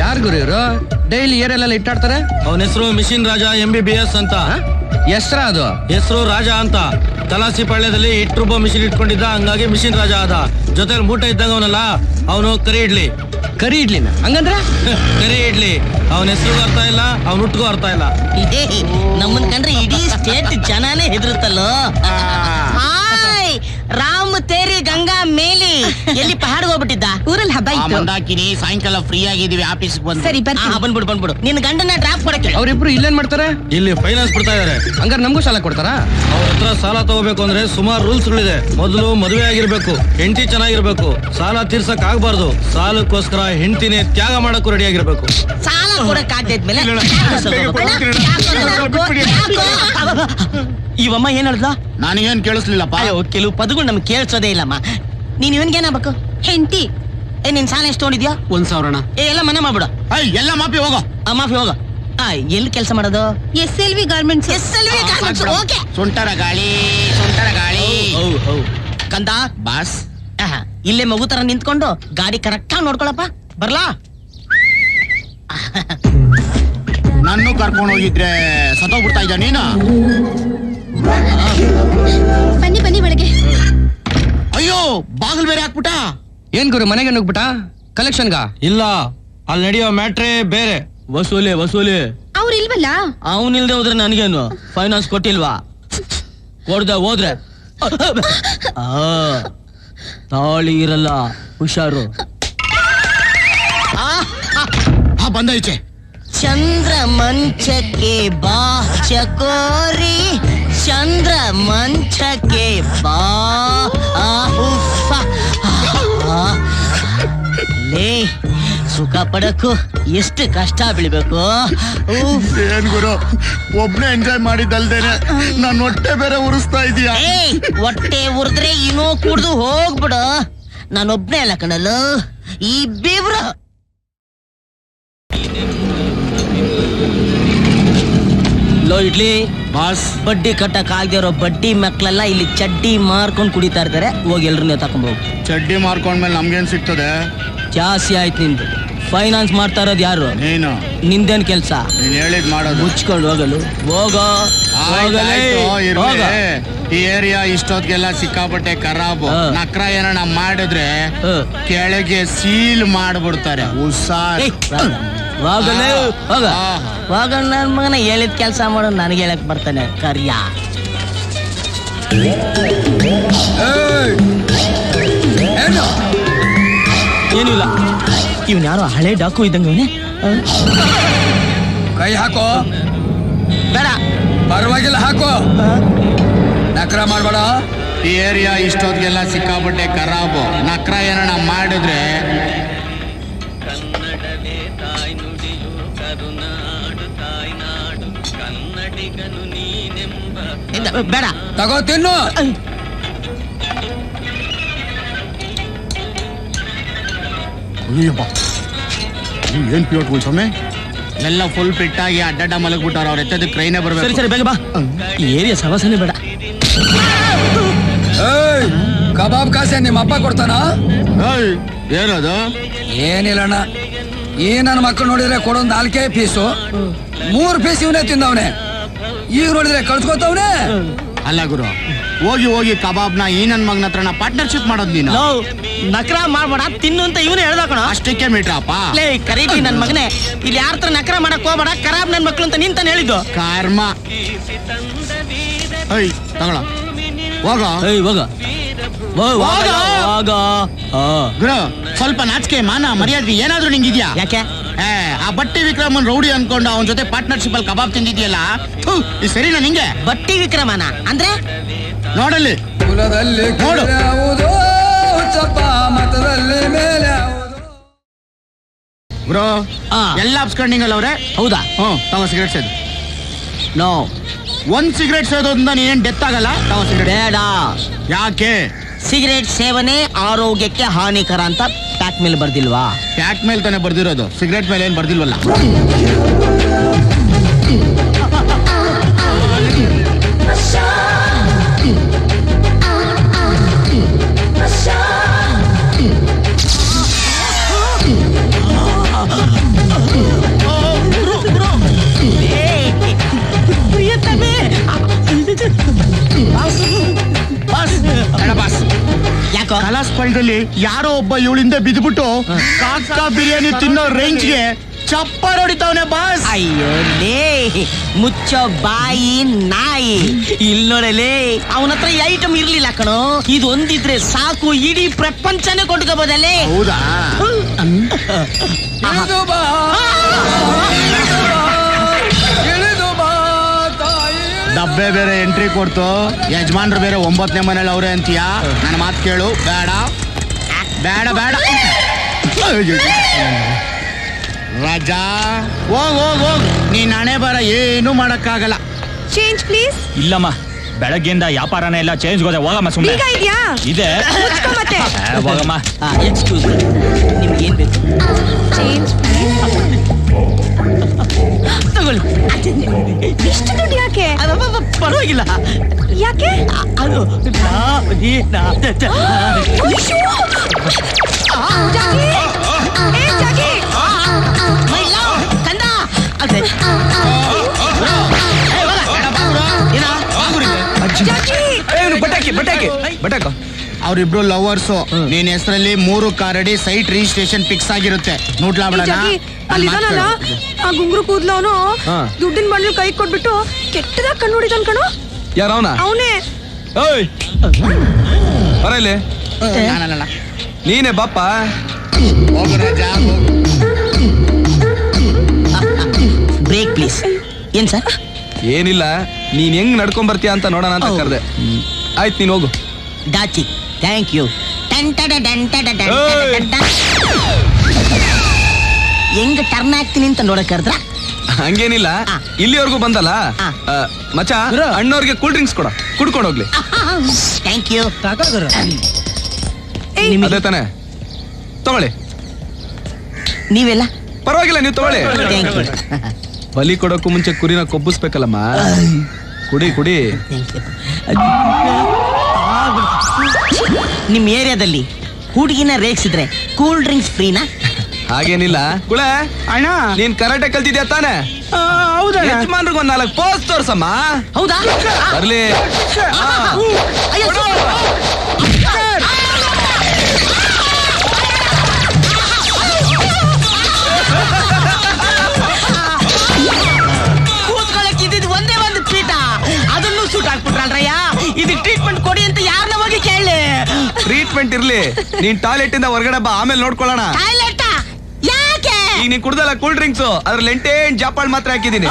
ಯಾರು ಗುರು ಇವರು? ಡೈಲಿ ಏರೆಲ್ಲ ಇಟ್ಟಾಡ್ತಾರೆ. ಅವನ ಹೆಸರು ಮಿಷಿನ್ ರಾಜ MBBS ಅಂತ. ಹೆಸ್ರ ಅದು? ಹೆಸರು ರಾಜ ಅಂತ. ತಲಾಸಿ ಪಾಳ್ಯದಲ್ಲಿ ಇಟ್ರುಬ್ಬ ಮಿಷಿನ್ ಇಟ್ಕೊಂಡಿದ್ದ, ಹಂಗಾಗಿ ಮಿಷಿನ್ ರಾಜ ಆದ. ಜೊತೆಲಿ ಮೂಟ ಇದ್ದಂಗ ಅವನಲ್ಲ, ಅವನು ಕರಿ ಇಡ್ಲಿ. ಕರಿ ಇಡ್ಲಿನ ಹಂಗಂದ್ರ? ಕರಿ ಇಡ್ಲಿ. ಅವನ ಹೆಸರಿಗೂ ಅರ್ಥ ಇಲ್ಲ, ಅವನ ಹುಟ್ಟಿಗೂ ಅರ್ಥ ಇಲ್ಲ. ಇದೇ ನಮ್ಮನ್ ಕಂಡ್ರೆ ಇಡೀ ಸ್ಟೇಟ್ ಜನಾನೇ ಹೆದರುತ್ತಲ್ಲೋ. ಹಾಯ್ ರಾಮ್ ತೇರಿ ಗಂಗಾ ಮೇಲಿ ಎಲ್ಲಿ ಪಹಾಡ್ ಹೋಗ್ಬಿಟ್ಟಿದ್ದ? ಊರಲ್ಲಿ ಹಬ್ಬ ಇತ್ತು. ಮಂದಾಕಿನಿ ಸಾಯಂಕಾಲ ಫ್ರೀ ಆಗಿದೀವಿ ಆಫೀಸ್ಗೆ ಬಂದು. ಸರಿ ಬರ್ತೀನಿ. ಬಂದ್ಬಿಡು. ನಿನ್ ಗಂಡನ ಡ್ರಾಪ್ ಕೊಡಕ್ಕೆ. ಅವ್ರಿಬ್ರು ಇಲ್ಲೇನ್ ಮಾಡ್ತಾರೆ? ಇಲ್ಲಿ ಫೈನಾನ್ಸ್ ಬಿಡ್ತಾ ಇದಾರೆ. ಹಂಗಾರೆ ನಮಗೂ ಸಾಲ ಕೊಡ್ತಾರಾ? ಅವ್ರ ಹತ್ರ ಸಾಲ ತಗೋಬೇಕು ಅಂದ್ರೆ ಸುಮಾರು ರೂಲ್ಸ್ಗಳಿದೆ. ಮೊದಲು ಮದುವೆ ಆಗಿರ್ಬೇಕು, ಹೆಂಡತಿ ಚೆನ್ನಾಗಿರ್ಬೇಕು, ಸಾಲ ತೀರ್ಸಕ್ ಆಗ್ಬಾರ್ದು, ಸಾಲಕ್ಕೋಸ್ಕರ ಹೆಂಡತಿನೇ ತ್ಯಾಗ ಮಾಡಕ್ಕೂ ರೆಡಿ ಆಗಿರ್ಬೇಕು. ಸಾಲ ಕೊಡಕ್ ಆಗ್ತಿದ್ಮೇಲೆ ಇವಮ್ಮ ಏನ್ ಹೇಳ್ದ? ನನಗೇನ್ ಕೇಳಿಸ್ಲಿಲ್ಲಪ್ಪ. ಕೆಲವು ಪದಗಳು ನಮ್ಗೆ ಕೇಳಿಸೋದೇ ಇಲ್ಲಮ್ಮ. ನೀನ್ ಇವನ್ಗೇನಾಗಬೇಕು? ಹೆಂಡತಿ. ನಿನ್ ಸಾಲ ಎಷ್ಟು ತೊಗೊಂಡಿದ್ಯಾ? 1,000. ಎಲ್ಲ ಮನೆ ಮಾಡ್ಬಿಡು. ಎಲ್ಲ ಮಾಪಿ ಹೋಗೋ. ಮಾಫಿ ಹೋಗ. ಎಲ್ಲಿ ಕೆಲಸ ಮಾಡೋದು? SLV garments. ಓಕೆ. ಸುಂಟರ ಗಾಳಿ. ಕಂದ ಬಾಸ್, ಇಲ್ಲೇ ಮಗು ತರ ನಿಂತ್ಕೊಂಡು ಗಾಡಿ ಕರೆಕ್ಟ್ ಆಗಿ ನೋಡ್ಕೊಳಪ್ಪ. ಬರ್ಲಾ? ನನ್ನ ಕರ್ಕೊಂಡು ಹೋಗಿದ್ರೆ ಸತ್ತೋಗ್ಬಿಡ್ತಾ ಇದ್ದ ನೀನು. ಬನ್ನಿ ಒಳಗೆ. ಅಯ್ಯೋ, ಬಾಗಿಲು ಬೇರೆ ಹಾಕ್ಬಿಟ್ಟ. ಏನ್ ಗುರು ಮನೆಗೆ ನುಗ್ಬಿಟ್ಟ? ಕಲೆಕ್ಷನ್ಗ? ಇಲ್ಲ, ಅಲ್ಲಿ ನಡೆಯೋ ಮ್ಯಾಟ್ರೇ ಬೇರೆ. ವಸೂಲಿ. ಅವ್ರು ಇಲ್ವಲ್ಲ? ಅವನಿಲ್ದೆ ಹೋದ್ರೆ ನನಗೇನು? ಫೈನಾನ್ಸ್ ಕೊಟ್ಟಿಲ್ವಾ? ಕೊಡ್ದೆ ಹೋದ್ರೆ ತಾಳಿ ಇರಲ್ಲ, ಹುಷಾರು. ಬಂದ ಈಚೆ. ಚಂದ್ರ ಮಂಚಕ್ಕೆ ಬಾ ಚಕೋರಿ, ಚಂದ್ರ ಮಂಚಕ್ಕೆ ಬಾ. ಲೇ, ಸುಖ ಪಡಕ್ಕೂ ಎಷ್ಟು ಕಷ್ಟ ಬೀಳ್ಬೇಕು. ಏನ್ ಗುರು, ಒಬ್ನೇ ಎಂಜಾಯ್ ಮಾಡಿದ್ದಲ್ದೇನೆ ನಾನು ಹೊಟ್ಟೆ ಬೇರೆ ಉರಿಸ್ತಾ ಇದೀಯ. ಹೊಟ್ಟೆ ಉರಿದ್ರೆ ಇನ್ನೂ ಕುಡ್ದು ಹೋಗ್ಬಿಡು. ನಾನೊಬ್ನೇ ಅಲ್ಲ ಕಣಲು, ಈ ಬೇವ್ರು. ಲೋ ಇಡ್ಲಿ ಬಾಸ್, ಬಡ್ಡಿ ಕಟ್ಟಕ್ ಆಗದೆ ಇರೋ ಬಡ್ಡಿ ಮಕ್ಳೆಲ್ಲ ಇಲ್ಲಿ ಚಡ್ಡಿ ಮಾರ್ಕೊಂಡು ಕುಡಿತಾ ಇರ್ತಾರೆ. ಹೋಗಿ ಎಲ್ರನ್ನ ತಕೊಂಡ್ಬೋಗು. ಚಡ್ಡಿ ಮಾರ್ಕೊಂಡ್ಮೇಲೆ ನಮ್ಗೇನ್ ಸಿಗ್ತದೆ? ಜಾಸ್ತಿ ಆಯ್ತು ನಿಂದು. ಫೈನಾನ್ಸ್ ಮಾಡ್ತಾ ಇರೋದು ಯಾರು? ನೀನು. ನಿಂದೇನ್ ಕೆಲ್ಸ? ನೀನ್ ಹೇಳಿದ್ ಮಾಡೋದು. ಮುಚ್ಕೊಂಡು ಹೋಗಲು ಹೋಗೋ. ಈ ಏರಿಯಾ ಇಷ್ಟೊತ್ತಿಗೆಲ್ಲ ಸಿಕ್ಕಾಪಟ್ಟೆ ಖರಾಬು. ನಕ್ರ ಏನ ಮಾಡಿದ್ರೆ ಕೆಳಗೆ ಸೀಲ್ ಮಾಡ್ಬಿಡ್ತಾರೆ. ಹುಷಾರ್. ಹೋಗಲೇ ಹೋಗ. ಹೋಗ ನನ್ ಮಗನ ಹೇಳಿದ ಕೆಲ್ಸ ಮಾಡೋ ನನಗೆ ಹೇಳಕ್ ಬರ್ತಾನೆ ಕರ್ಯ. ಏನಿಲ್ಲ, ಇವ್ನ ಯಾರೋ ಹಳೆ ಡಾಕು ಇದ್ದಂಗೆ. ಕೈ ಹಾಕೋ. ಬೇಡ, ಪರವಾಗಿಲ್ಲ ಹಾಕೋ. ನಕ್ರ ಮಾಡ್ಬೇಡ. ಈ ಏರಿಯಾ ಇಷ್ಟೊತ್ತಿಗೆಲ್ಲ ಸಿಕ್ಕಾಪಟ್ಟೆ ಖರಾಬು. ನಕ್ರ ಏನ ಮಾಡಿದ್ರೆ ಬೇಡ, ತಗೋ ತಿನ್ನು. ಏನ್ ಪ್ಯೂಟ್ಗಳು ಸ್ವಾಮಿ, ಎಲ್ಲ ಫುಲ್ ಫಿಟ್ ಆಗಿ ಅಡ್ಡಡ್ಡ ಮಲಗ್ಬಿಟ್ಟಾರ. ಅವ್ರ ಎತ್ತದ ಕ್ರೈನೇ ಬರ್ಬೇಕು. ಸರಿ ಬೇಗ ಬಾ. ಈ ಏರಿಯಾ ಸವಾಸನೆ ಬೇಡ. ಕಬಾಬ್ ಕಾಸೆ ನಿಮ್ಮ ಅಪ್ಪ ಕೊಡ್ತಾನ? ಏನದು? ಏನಿಲ್ಲಣ್ಣ, ಈ ನನ್ನ ಮಕ್ಕಳು ನೋಡಿದ್ರೆ ಕೊಡೊಂದು 4 ಪೀಸು, 3 ಪೀಸ್ ಇವನೇ ತಿಂದವನೆ. ಈಗ ನೋಡಿದ್ರೆ ಕಳ್ಸ್ಕೊತವ್ನೆ. ಅಲ್ಲ ಗುರು, ಹೋಗಿ ಕಬಾಬ್ನ ಈ ನನ್ ಮಗನ ಹತ್ರನ ಪಾರ್ಟ್ನರ್ಶಿಪ್ ಮಾಡೋದ್ ನೀನು. ನಕ್ರ ಮಾಡ್ಬೇಡ, ತಿನ್ನು ಅಂತ ಇವನು ಹೇಳ್ದ ಕಣ. ಅಷ್ಟಕ್ಕೆ ಮೀಟ್ರಪ್ಪ. ಲೇ ಕರೀತಿ ನನ್ ಮಗನೇ, ಇಲ್ಲಿ ಯಾರ ಹತ್ರ ನಕ್ರ ಮಾಡಕ್ ಹೋಗ್ಬೇಡ, ಖರಾಬ್ ನನ್ ಮಕ್ಳು ಅಂತ ನಿಂತಾನೆ ಹೇಳಿದ್ದು. ಕರ್ಮ. ತಗೊಳ ಹೋಗ. ಗುರು, ಸ್ವಲ್ಪ ನಾಚಿಕೆ ಮಾನ ಮರ್ಯಾದೆ ಏನಾದ್ರೂ ನಿಂಗಿದ್ಯಾ? ಯಾಕೆ? ಆ ಬಟ್ಟಿ ವಿಕ್ರಮನ್ ರೌಡಿ ಅನ್ಕೊಂಡು ಅವನ ಜೊತೆ ಪಾರ್ಟ್ನರ್ಶಿಪ್ ಅಲ್ಲಿ ಕಬಾಬ್ ತಿಂದಿದ್ಯಲ್ಲ, ಈ ಸರಿನಾ ನಿಂಗೆ? ಬಟ್ಟಿ ವಿಕ್ರಮನ ಅಂದ್ರೆ ನೋಡಲ್ಲಿ ಕುಲದಲ್ಲಿ ನೋಡು. ಬ್ರೋ, ಎಲ್ಲ ಅಪ್ಸ್ಕೊಂಡಿಂಗಲ್ಲ ಅವ್ರೆ. ಹೌದಾ? ತಗೋ ಸಿಗರೇಟ್ ಸೇದು. ನೋ, 1 ಸಿಗರೇಟ್ ಸೇದೋದ್ರಿಂದ ನೀನೇನ್ ಡೆತ್ ಆಗಲ್ಲ. ತಗೋ ಸಿಗರೇಟ್. ಬೇಡ. ಯಾಕೆ? ಸಿಗರೇಟ್ ಸೇವನೆ ಆರೋಗ್ಯಕ್ಕೆ ಹಾನಿಕರ ಅಂತ ಪ್ಯಾಕ್ ಮೇಲೆ ಬರ್ದಿಲ್ವಾ? ಪ್ಯಾಕ್ ಮೇಲೆ ತಾನೇ ಬರ್ದಿರೋದು, ಸಿಗರೇಟ್ ಮೇಲೆ ಏನ್ ಬರ್ದಿಲ್ವಲ್ಲ. ಹೇಳ್ಕೊ. ಕಲಾಸ್ಪಳದಲ್ಲಿ ಯಾರೋ ಒಬ್ಬ ಇವಳಿಂದ ಬಿದ್ಬಿಟ್ಟು ಕಾಕ ಬಿರಿಯಾನಿ ತಿನ್ನೋ ರೇಂಜ್ಗೆ ಚಪ್ಪರ್ ಹೊಡಿತಾವನೆ ಬಾಸ್. ಅಯ್ಯೋ ಲೇ ಮುಚ್ಚೋ ಬಾಯಿ ನಾಯಿ. ಇಲ್ಲಿ ನೋಡಲೇ ಅವನ ಹತ್ರ ಈ ಐಟಮ್ ಇರ್ಲಿಲ್ಲ ಕಣೋ. ಇದು ಒಂದಿದ್ರೆ ಸಾಕು, ಇಡೀ ಪ್ರಪಂಚನೇ ಕೊಂಡ್ಕೋಬೋದಲ್ಲೇ. ಹೌದಾ? ಇಳಿದು ಬಾ, ಇಳಿದು ಬಾ ತಾಯಿ. ಡಬ್ಬೆ ಬೇರೆ ಎಂಟ್ರಿ ಕೊಡ್ತು, ಯಜಮಾನ್ರು ಬೇರೆ 9ನೇ ಮನೇಲಿ ಅವ್ರೆ ಅಂತೀಯಾ? ನನ್ನ ಮಾತು ಕೇಳು. ಬೇಡ ಬೇಡ ಬೇಡ ರಾಜಾ, ಹೋಗ್ ಹೋಗ್ ಹೋಗ್. ನೀನ್ ಹಣೆ ಬರ ಏನು ಮಾಡಕ್ಕಾಗಲ್ಲ. Change please. ಇಲ್ಲಮ್ಮ, ಬೆಳಗ್ಗೆಯಿಂದ ವ್ಯಾಪಾರನೇ ಇಲ್ಲ, ಚೇಂಜ್ ಹೋದೆ. ಹೋಗಮ್ಮ ಸುಮ್ಮನೆ ಈಗ ಇದೆಯಾ? ಇದೆ. ಮತ್ತೆ ಹೋಗಮ್ಮ. ಎಕ್ಸ್ಕ್ಯೂಸ್ ನಿಮ್ಗೆ ಏನ್ ಬೇಕು? ಚೇಂಜ್ ತಗೊಳ್ಳಿ. ಇಷ್ಟು ದುಡ್ಡು ಯಾಕೆ? ಪರವಾಗಿಲ್ಲ. ಯಾಕೆ? ಅದು ಜಾಗಿ! ಏ, ಜಾಗಿ! ಕಂದ ಅದೇ ಬಟಾಕಿ ಬಟಾಕಿ ಬಟಾಕ. ಅವ್ರಿಬ್ರು ಲವರ್ಸು. ನಿನ್ ಹೆಸರಲ್ಲಿ 3 ಕಾರಡಿ ಸೈಟ್ ರಿಜಿಸ್ಟ್ರೇಷನ್ ಫಿಕ್ಸ್ ಆಗಿರುತ್ತೆ. ನೋಡ್ಲಾ ಬಿಡೋಣ. ಜಾಗಿ, ಅಲ್ಲಿ ಇದಾನಲ್ಲ ಆ ಗುಂಗ್ರು ಕೂದ್ಲವನು ದುಡ್ಡಿನ ಬಂಡ್ಲು ಕೈ ಕೊಟ್ಬಿಟ್ಟು ಕೆಟ್ಟದಾಗ ಕಣ್ಣು ಹೊಡಿತಾನ ಕಣೋ. ಯಾರವನ? ಅವನೇ. ಓಯ್ ಬರ ಇಲ್ಲಿ. ನಾನಲ್ಲ. ನೀನೇ ಬಾಪ. ಹೋಗು ರಾಜಾ, ಹೋಗು. Break please. ಏನ್ ಸರ್? ಏನಿಲ್ಲ, ನೀನ್ ಹೆಂಗ್ ನಡ್ಕೊಂಡ್ ಬರ್ತೀಯ ಅಂತ ನೋಡೋಣ ಅಂತ ಕರ್ದೆ. ಆಯ್ತು, ನೀನ್ ಹೋಗು. ಡಾಚಿ, ಥ್ಯಾಂಕ್ ಯು. ಹೆಂಗ್ ಟರ್ನ್ ಆಗ್ತೀನಿ ಅಂತ ನೋಡಕ್ ಕರ್ದ್ರ? ಹಂಗೇನಿಲ್ಲ, ಇಲ್ಲಿವರೆಗೂ ಬಂದಲ್ಲ. ಮಚ, ಅಣ್ಣವ್ರಿಗೆ ಕೂಲ್ ಡ್ರಿಂಕ್ಸ್ ಕೊಡ, ಕುಡ್ಕೊಂಡು ಹೋಗ್ಲಿ. Thank you. ಅದೇ ತಾನೆ, ತಗೊಳ್ಳಿ. ನೀವೆಲ್ಲ ಪರವಾಗಿಲ್ಲ, ನೀವು ತಗೊಳ್ಳಿ. Thank you. ಬಲಿ ಕೊಡೋಕ್ಕೂ ಮುಂಚೆ ಕುರಿನ ಕೊಬ್ಬಿಸ್ಬೇಕಲ್ಲಮ್ಮ. ಕುಡಿ ಕುಡಿ. ನಿಮ್ ಏರಿಯಾದಲ್ಲಿ ಹುಡುಗಿನ ರೇಗಿಸಿದ್ರೆ ಕೂಲ್ ಡ್ರಿಂಕ್ಸ್ ಫ್ರೀನಾ? ಹಾಗೇನಿಲ್ಲ. ಕುಳೆ ಅಣ್ಣ, ನೀನ್ ಕರಾಟೆ ಕಲ್ತಿದ್ಯಾ ತಾನೆ? ಹೌದಾ? ಯಜಮಾನ್ರಿಗೆ 4 ಪೋಸ್ ತೋರ್ಸಮ್ಮ. ಹೌದಾ? ಬರ್ಲಿ. ಅಯ್ಯೋ, ಕೂತ್ಕೊಳ್ಳಕ್ಕೆ ಇದ್ದಿದ್ದು ಒಂದೇ ಒಂದು ಪೀಠ, ಅದನ್ನು ಸೂಟ್ ಹಾಕ್ಬಿಟ್ರಲ್ರಯ್ಯ. ಇದು ಟ್ರೀಟ್ಮೆಂಟ್ ಕೊಡಿ ಅಂತ ಯಾರನ್ನ ಹೋಗಿ ಕೇಳಿ. ಟ್ರೀಟ್ಮೆಂಟ್ ಇರ್ಲಿ, ನೀನ್ ಟಾಯ್ಲೆಟ್ ಇಂದ ಹೊರಗಡೆ ಬಾ, ಆಮೇಲೆ ನೋಡ್ಕೊಳ್ಳೋಣ. ಟಾಯ್ಲೆಟ್ ಯಾಕೆ? ಈಗ ನೀನ್ ಕುಡ್ದಲ್ಲ ಕೂಲ್ ಡ್ರಿಂಕ್ಸ್, ಅದ್ರಲ್ಲಿ 8 ಜಾಪಾಳ್ ಮಾತ್ರ ಹಾಕಿದೀನಿ.